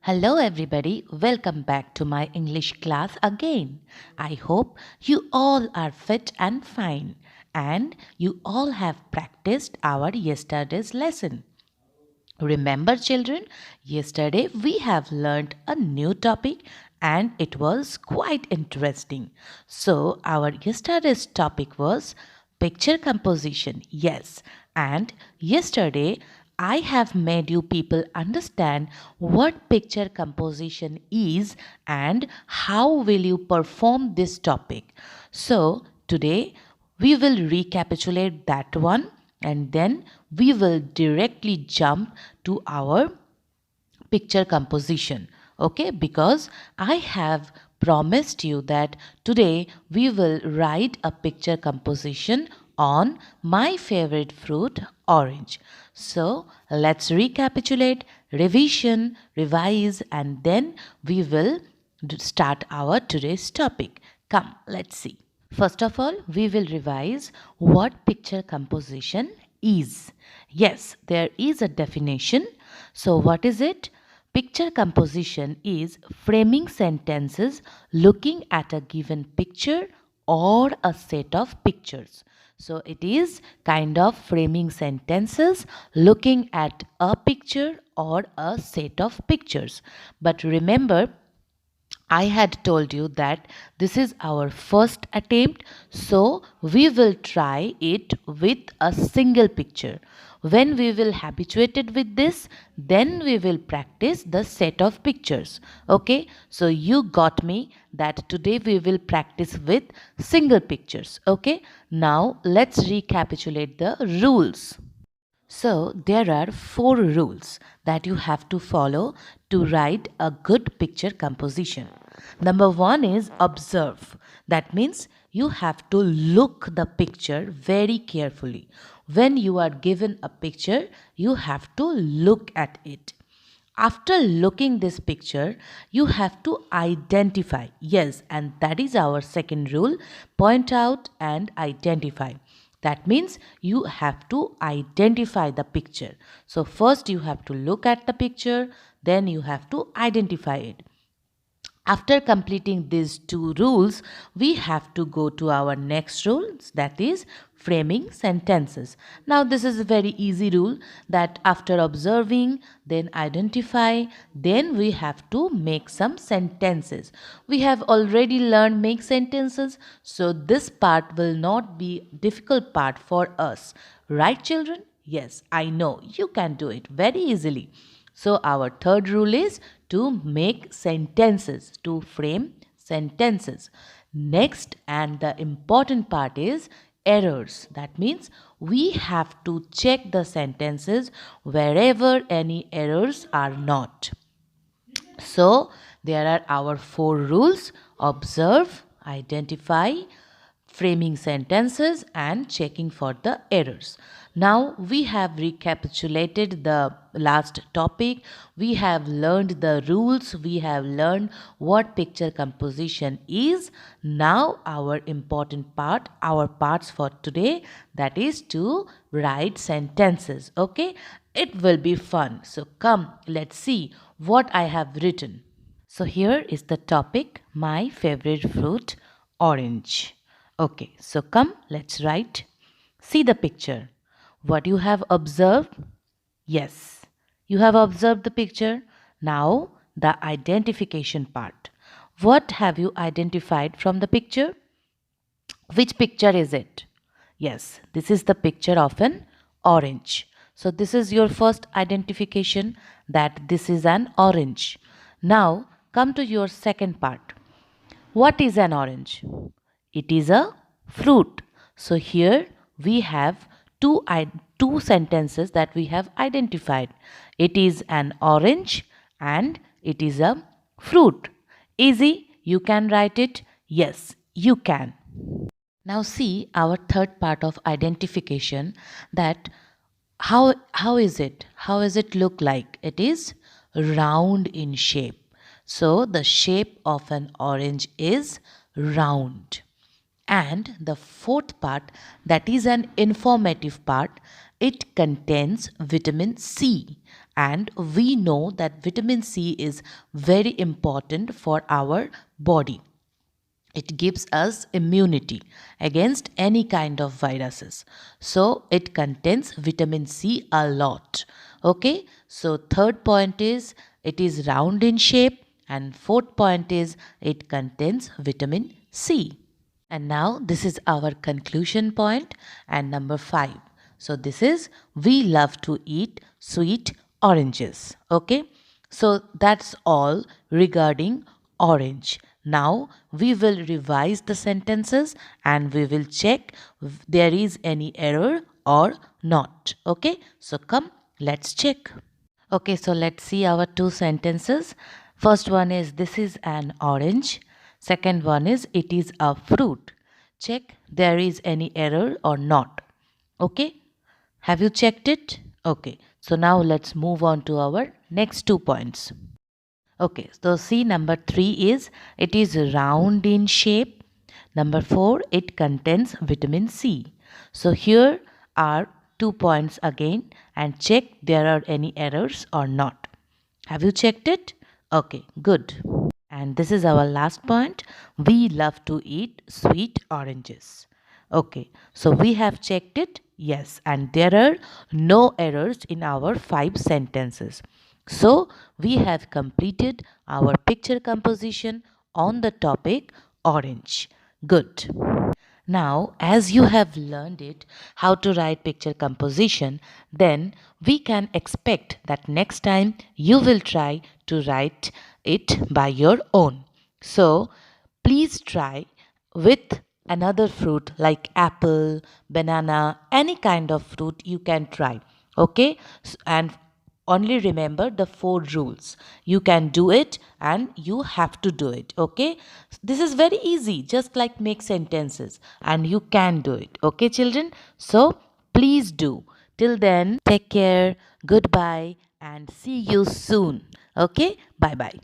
Hello, everybody. Welcome back to my English class again. I hope you all are fit and fine and you all have practiced our yesterday's lesson. Remember, children, yesterday we have learned a new topic and it was quite interesting. So, our yesterday's topic was picture composition. Yes, and yesterday I have made you people understand what picture composition is and how will you perform this topic. So, today we will recapitulate that one and then we will directly jump to our picture composition. Okay, because I have promised you that today we will write a picture composition on my favorite fruit, orange. So let's recapitulate, revision, revise, and then we will start our today's topic. Come, let's see. First of all, we will revise what picture composition is. Yes, there is a definition. So, what is it? Picture composition is framing sentences looking at a given picture or a set of pictures. So, it is kind of framing sentences looking at a picture or a set of pictures. But remember, I had told you that this is our first attempt, so we will try it with a single picture. When we will habituated with this, then we will practice the set of pictures. Okay, so you got me that today we will practice with single pictures. Okay, now let's recapitulate the rules. So, there are 4 rules that you have to follow to write a good picture composition. Number 1 is observe. That means you have to look the picture very carefully. When you are given a picture, you have to look at it. After looking this picture, you have to identify. Yes, and that is our second rule. Point out and identify. That means you have to identify the picture. So first you have to look at the picture, then you have to identify it. After completing these 2 rules, we have to go to our next rule, that is framing sentences. Now this is a very easy rule that after observing, then identify, then we have to make some sentences. We have already learned make sentences, so this part will not be difficult part for us. Right, children? Yes, I know you can do it very easily. So our third rule is to make sentences, to frame sentences. Next and the important part is errors. That means we have to check the sentences wherever any errors are not. So there are our 4 rules: observe, identify, framing sentences and checking for the errors. Now we have recapitulated the last topic. We have learned the rules. We have learned what picture composition is. Now our important part, our parts for today, that is to write sentences. Okay, it will be fun. So come, let's see what I have written. So here is the topic, my favorite fruit, orange. Okay, so come, let's write. See the picture. What you have observed? Yes, you have observed the picture. Now, the identification part. What have you identified from the picture? Which picture is it? Yes, this is the picture of an orange. So, this is your first identification that this is an orange. Now, come to your second part. What is an orange? It is a fruit. So here we have two sentences that we have identified. It is an orange and it is a fruit. Easy? You can write it? Yes, you can. Now see our third part of identification, that how is it? How does it look like? It is round in shape. So the shape of an orange is round. And the fourth part, that is an informative part, it contains vitamin C. And we know that vitamin C is very important for our body. It gives us immunity against any kind of viruses. So it contains vitamin C a lot. Okay, so third point is it is round in shape, and fourth point is it contains vitamin C. And now this is our conclusion point and number 5. So this is we love to eat sweet oranges. Okay. So that's all regarding orange. Now we will revise the sentences and we will check if there is any error or not. Okay. So come, let's check. Okay, so let's see our two sentences. First one is this is an orange. Second one is it is a fruit. Check there is any error or not. Okay, have you checked it? Okay, so now let's move on to our next 2 points. Okay, so see, number 3 is it is round in shape. Number 4, it contains vitamin C. So here are 2 points again, and check there are any errors or not. Have you checked it? Okay, good. And this is our last point. We love to eat sweet oranges. Okay, so we have checked it. Yes, and there are no errors in our 5 sentences. So we have completed our picture composition on the topic orange. Good. Now, as you have learned it, how to write picture composition, then we can expect that next time you will try to write it by your own. So, please try with another fruit like apple, banana, any kind of fruit you can try. Okay? And only remember the 4 rules. You can do it and you have to do it. Okay, this is very easy, just like make sentences, and you can do it. Okay, children, so please do. Till then, take care, goodbye, and see you soon. Okay, bye bye.